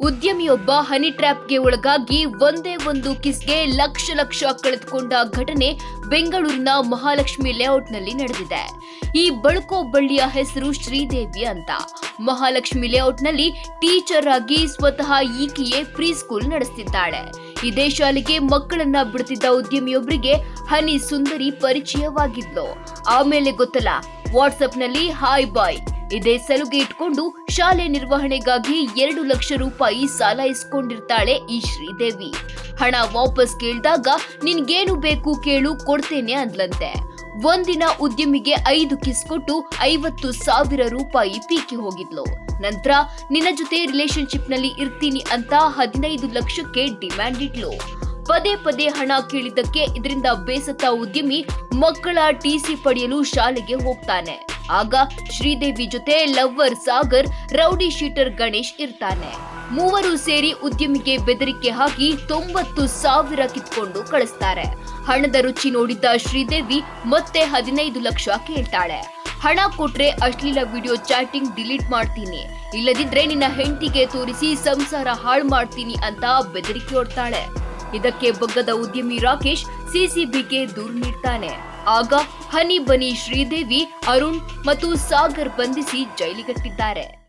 ಉದ್ಯಮಿಯೊಬ್ಬ ಹನಿ ಟ್ರ್ಯಾಪ್ಗೆ ಒಳಗಾಗಿ ಒಂದೇ ಒಂದು ಕಿಸ್ಗೆ ಲಕ್ಷ ಕಳೆದುಕೊಂಡ ಘಟನೆ ಬೆಂಗಳೂರಿನ ಮಹಾಲಕ್ಷ್ಮಿ ಲೇಔಟ್ನಲ್ಲಿ ನಡೆದಿದೆ. ಈ ಬಳುಕೋ ಬಳ್ಳಿಯ ಹೆಸರು ಶ್ರೀದೇವಿ ಅಂತ. ಮಹಾಲಕ್ಷ್ಮಿ ಲೇಔಟ್ನಲ್ಲಿ ಟೀಚರ್ ಆಗಿ ಸ್ವತಃ ಈಕೆಯೇ ಪ್ರೀ ಸ್ಕೂಲ್ ನಡೆಸುತ್ತಿದ್ದಾಳೆ. ಇದೇ ಶಾಲೆಗೆ ಮಕ್ಕಳನ್ನ ಬಿಡುತ್ತಿದ್ದ ಉದ್ಯಮಿಯೊಬ್ಬರಿಗೆ ಹನಿ ಸುಂದರಿ ಪರಿಚಯವಾಗಿದ್ಲು. ಆಮೇಲೆ ಗೊತ್ತಲ್ಲ, ವಾಟ್ಸ್ಆಪ್ನಲ್ಲಿ ಹಾಯ್ ಬಾಯ್ ಇದೇ ಸಲುಗೆ ಇಟ್ಕೊಂಡು ಶಾಲೆ ನಿರ್ವಹಣೆಗಾಗಿ 2 ಲಕ್ಷ ರೂಪಾಯಿ ಸಾಲ ಇಸ್ಕೊಂಡಿರ್ತಾಳೆ ಈ ಶ್ರೀದೇವಿ. ಹಣ ವಾಪಸ್ ಕೇಳಿದಾಗ ನಿನ್ಗೇನು ಬೇಕು ಕೇಳು ಕೊಡ್ತೇನೆ ಅಂದ್ಲಂತೆ. ಒಂದಿನ ಉದ್ಯಮಿಗೆ 5 ಕಿಸ್ ಕೊಟ್ಟು 50,000 ರೂಪಾಯಿ ಪೀಕಿ ಹೋಗಿದ್ಲು. ನಂತರ ನಿನ್ನ ಜೊತೆ ರಿಲೇಶನ್ಶಿಪ್ ನಲ್ಲಿ ಇರ್ತೀನಿ ಅಂತ 15 ಲಕ್ಷಕ್ಕೆ ಡಿಮ್ಯಾಂಡ್ ಇಟ್ಲು. ಪದೇ ಹಣ ಕೇಳಿದ್ದಕ್ಕೆ ಇದರಿಂದ ಬೇಸತ್ತ ಉದ್ಯಮಿ ಮಕ್ಕಳ ಟಿಸಿ ಪಡೆಯಲು ಶಾಲೆಗೆ ಹೋಗ್ತಾನೆ. ಆಗ ಶ್ರೀದೇವಿ ಜೊತೆ lover Sagar, rowdy sheeter Ganesh ಇರ್ತಾನೆ. ಮೂವರು ಸೇರಿ ಉದ್ಯಮಿಗೆ ಬೆದರಿಕೆ ಹಾಕಿ 90,000 ಕಿತ್ಕೊಂಡು ಕಳಿಸ್ತಾರೆ. ಹಣದ ರುಚಿ ನೋಡಿದ್ದ ಶ್ರೀದೇವಿ ಮತ್ತೆ 15 ಲಕ್ಷ ಕೇಳ್ತಾಳೆ. ಹಣ ಕೊಟ್ರೆ ಅಶ್ಲೀಲ ವಿಡಿಯೋ ಚಾಟಿಂಗ್ ಡಿಲೀಟ್ ಮಾಡ್ತೀನಿ, ಇಲ್ಲದಿದ್ರೆ ನಿನ್ನ ಹೆಂಡತಿಗೆ ತೋರಿಸಿ ಸಂಸಾರ ಹಾಳು ಮಾಡ್ತೀನಿ ಅಂತ ಬೆದರಿಕೆ ಒಡ್ತಾಳೆ. ಇದಕ್ಕೆ ಬಗ್ಗದ ಉದ್ಯಮಿ ರಾಕೇಶ್ ಸಿಸಿಬಿಗೆ ದೂರು ನೀಡ್ತಾನೆ. ಆಗ ಹನಿ ಬನಿ ಶ್ರೀದೇವಿ, ಅರುಣ್ ಮತ್ತು ಸಾಗರ್ ಬಂಧಿಸಿ ಜೈಲಿಗಟ್ಟಿದ್ದಾರೆ.